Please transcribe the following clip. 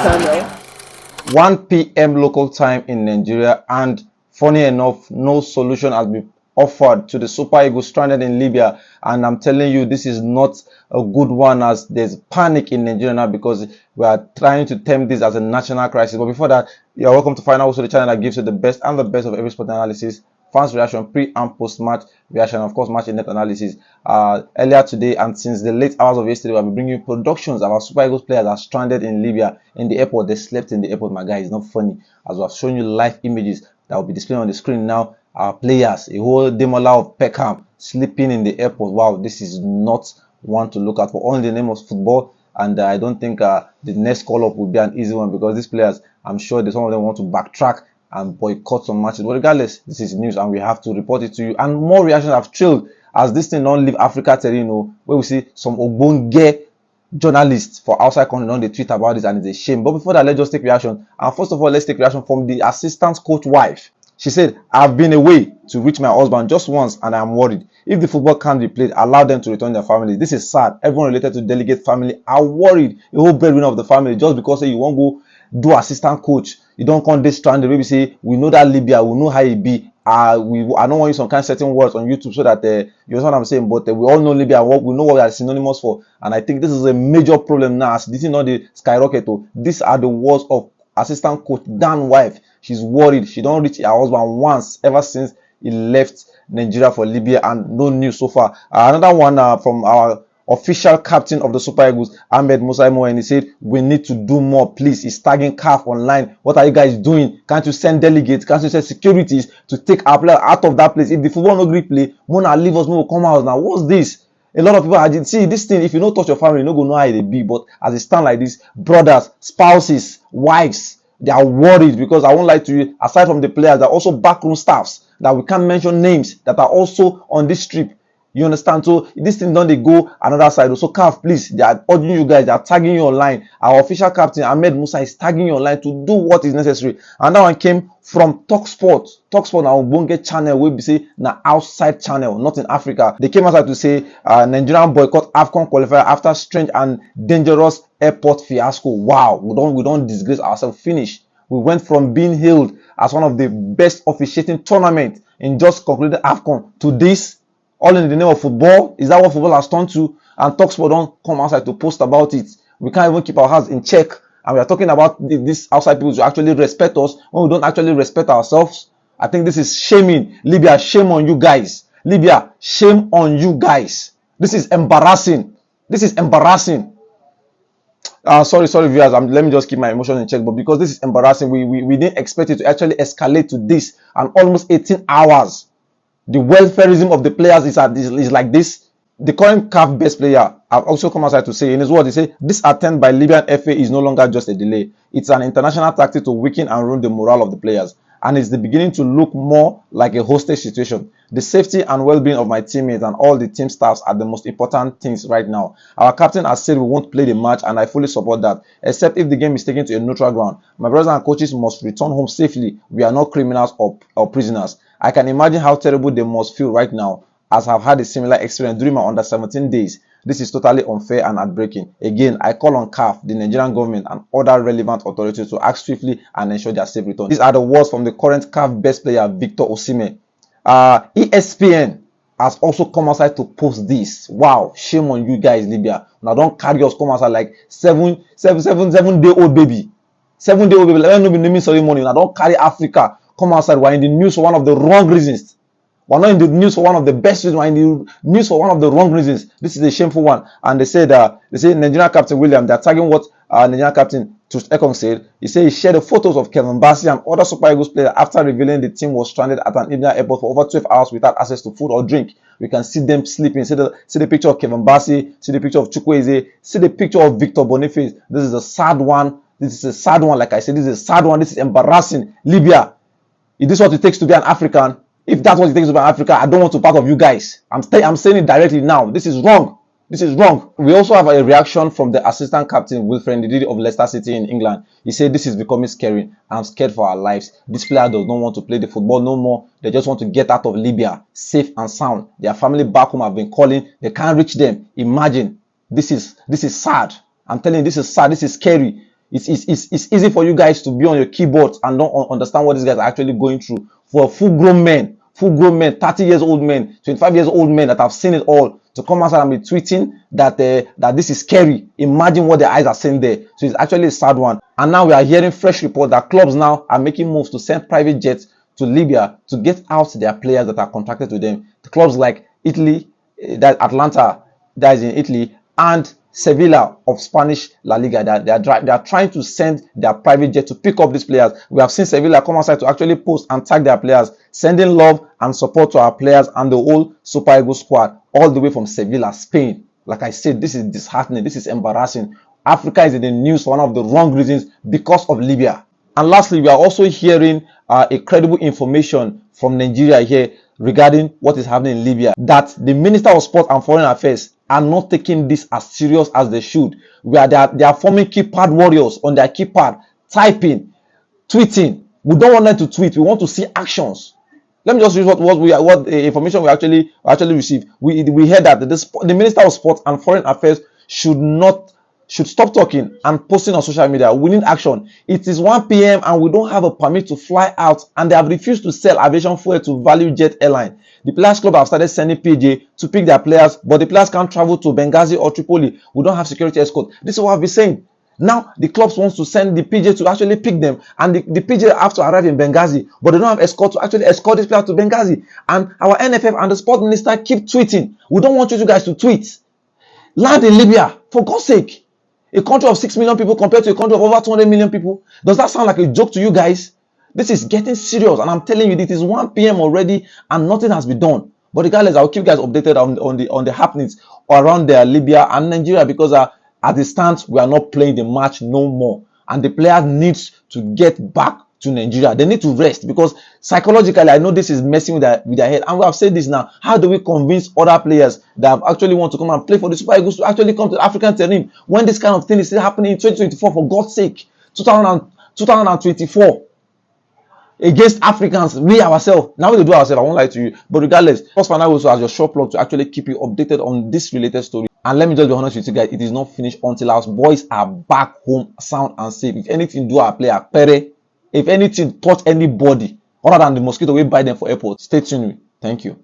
channel. 1 p.m. local time in Nigeria, and funny enough, no solution has been offered to the Super Eagles stranded in Libya. And I'm telling you, this is not a good one, as there's panic in Nigeria now because we are trying to term this as a national crisis. But before that, you're welcome to find out also the channel that gives you the best of every sport analysis, fans reaction, pre and post match reaction, of course match in-depth analysis. Earlier today and since the late hours of yesterday, we'll be bringing you productions of our Super Eagles players are stranded in Libya in the airport. They slept in the airport, my guy. It's not funny, as we have shown you live images that will be displayed on the screen now. Our players, a whole Demola of Peckham sleeping in the airport. Wow, this is not one to look at for only the name of football. And I don't think the next call up will be an easy one, because these players, I'm sure that some of them want to backtrack and boycott some matches. But regardless, this is news and we have to report it to you. And more reactions have trailed as this thing don't leave Africa terrain, where we see some ogbonge journalists for outside country don't they tweet about this, and it's a shame. But before that, let's just take reaction. And first of all, let's take reaction from the assistant coach wife. She said, I've been away to reach my husband just once and I'm worried. If the football can't be played, allow them to return their family. This is sad. Everyone related to delegate family are worried. The whole breadwinner of the family, just because say you won't go do assistant coach, you don't come this stranded. Maybe say, we know that Libya, we know how it be. I don't want you some kind of certain words on YouTube so that you know what I'm saying, but we all know Libya, we know what we are synonymous for. And I think this is a major problem now. This is not the skyrocket. These are the words of assistant coach Dan wife. She's worried. She don't reach her husband once ever since he left Nigeria for Libya, and no news so far. Another one from our official captain of the Super Eagles, Ahmed Musa, and he said, we need to do more, please. He's tagging CAF online. What are you guys doing? Can't you send delegates? Can't you send securities to take our player out of that place? If the football no agree play, Mona leave us, Mona come out now. What's this? A lot of people are see this thing. If you don't touch your family, you don't go know how it be. But as it stand like this, brothers, spouses, wives, they are worried, because I won't lie to you, aside from the players, there are also backroom staffs that we can't mention names that are also on this trip. You understand? So this thing don't they go another side. So CAF, please, they are urging you guys, they are tagging you online. Our official captain Ahmed Musa is tagging you online to do what is necessary. And that one came from Talksport. Talksport now won't get channel where we say na outside channel, not in Africa. They came outside to say Nigerian boycott AFCON qualifier after strange and dangerous airport fiasco. Wow, we don't disgrace ourselves. Finish. We went from being hailed as one of the best officiating tournament in just concluded AFCON to this, all in the name of football. Is that what football has turned to? And Talksport don't come outside to post about it. We can't even keep our hearts in check. And we are talking about these outside people who actually respect us when we don't actually respect ourselves. I think this is shaming. Libya, shame on you guys. Libya, shame on you guys. This is embarrassing. This is embarrassing. Sorry, viewers. Let me just keep my emotions in check. But because this is embarrassing, we didn't expect it to actually escalate to this. And almost 18 hours. The welfareism of the players is like this. The current CAF best player have also come outside to say, in his words, he said, this attempt by Libyan FA is no longer just a delay. It's an international tactic to weaken and ruin the morale of the players. And it's beginning to look more like a hostage situation. The safety and well-being of my teammates and all the team staffs are the most important things right now. Our captain has said we won't play the match, and I fully support that, except if the game is taken to a neutral ground. My brothers and coaches must return home safely. We are not criminals or prisoners. I can imagine how terrible they must feel right now, as I've had a similar experience during my under 17 days. This is totally unfair and heartbreaking. Again, I call on CAF, the Nigerian government, and other relevant authorities to act swiftly and ensure their safe return. These are the words from the current CAF best player, Victor Osimhen. ESPN has also come outside to post this. Wow, shame on you guys, Libya. Now don't carry us come outside like 7-day-old baby. 7-day-old baby. Let me know the naming ceremony. Now don't carry Africa. Come outside. We're in the news for one of the wrong reasons. We're not in the news for one of the best reasons. We're in the news for one of the wrong reasons. This is a shameful one. And they say Nigerian captain William, they're tagging what Nigerian captain Ekong said. He said he shared the photos of Kevin Bassey and other Super Eagles players after revealing the team was stranded at an Libyan airport for over 12 hours without access to food or drink. We can see them sleeping. See the picture of Kevin Bassey. See the picture of Chukwueze. See the picture of Victor Boniface. This is a sad one. This is a sad one. Like I said, this is a sad one. This is embarrassing. Libya, is this what it takes to be an African? If that's what it takes to be an African, I don't want to be part of you guys. I'm saying it directly now. This is wrong. This is wrong. We also have a reaction from the assistant captain, Wilfred Ndidi of Leicester City in England. He said, this is becoming scary. I'm scared for our lives. This player does not want to play the football no more. They just want to get out of Libya, safe and sound. Their family back home have been calling. They can't reach them. Imagine. This is sad. I'm telling you, this is sad. This is scary. It's easy for you guys to be on your keyboards and don't understand what these guys are actually going through. For full grown men, 30 years old men, 25 years old men that have seen it all, to come outside and be tweeting that that this is scary. Imagine what their eyes are seeing there. So it's actually a sad one. And now we are hearing fresh reports that clubs now are making moves to send private jets to Libya to get out their players that are contracted to them. The clubs like Italy, that Atlanta, that is in Italy, and Sevilla of Spanish La Liga, that they are trying to send their private jet to pick up these players. We have seen Sevilla come outside to actually post and tag their players, sending love and support to our players and the whole Super Eagles squad, all the way from Sevilla, Spain. Like I said, this is disheartening. This is embarrassing. Africa is in the news for one of the wrong reasons, because of Libya. And lastly, we are also hearing a credible information from Nigeria here regarding what is happening in Libya, that the Minister of Sport and Foreign Affairs are not taking this as serious as they should. They are forming keypad warriors on their keypad, typing, tweeting. We don't want them to tweet. We want to see actions. Let me just read what information we actually received. We heard that the Minister of Sport and Foreign Affairs should stop talking and posting on social media. We need action. It is 1 p.m. and we don't have a permit to fly out, and they have refused to sell aviation fuel to Value Jet Airline. The Players Club have started sending PJ to pick their players, but the players can't travel to Benghazi or Tripoli. We don't have security escort. This is what I've been saying. Now the clubs wants to send the PJ to actually pick them, and the PJ have to arrive in Benghazi, but they don't have escort to actually escort these players to Benghazi. And our NFF and the sport minister keep tweeting. We don't want you guys to tweet. Land in Libya, for God's sake. A country of 6 million people compared to a country of over 200 million people. Does that sound like a joke to you guys? This is getting serious, and I'm telling you, it is 1 p.m. already and nothing has been done. But regardless, I'll keep you guys updated on the happenings around Libya and Nigeria, because at the stance, we are not playing the match no more, and the players needs to get back to Nigeria. They need to rest, because psychologically, I know this is messing with their head. And we have said this now. How do we convince other players that actually want to come and play for the Super Eagles to actually come to the African terrain when this kind of thing is still happening in 2024? For God's sake, 2024 against Africans, we ourselves. Now we do ourselves. I won't lie to you. But regardless, First Final also has your short plug to actually keep you updated on this related story. And let me just be honest with you guys, it is not finished until our boys are back home sound and safe. If anything do our player, pere. If anything touch anybody other than the mosquito, we buy them for airport. Stay tuned. Thank you.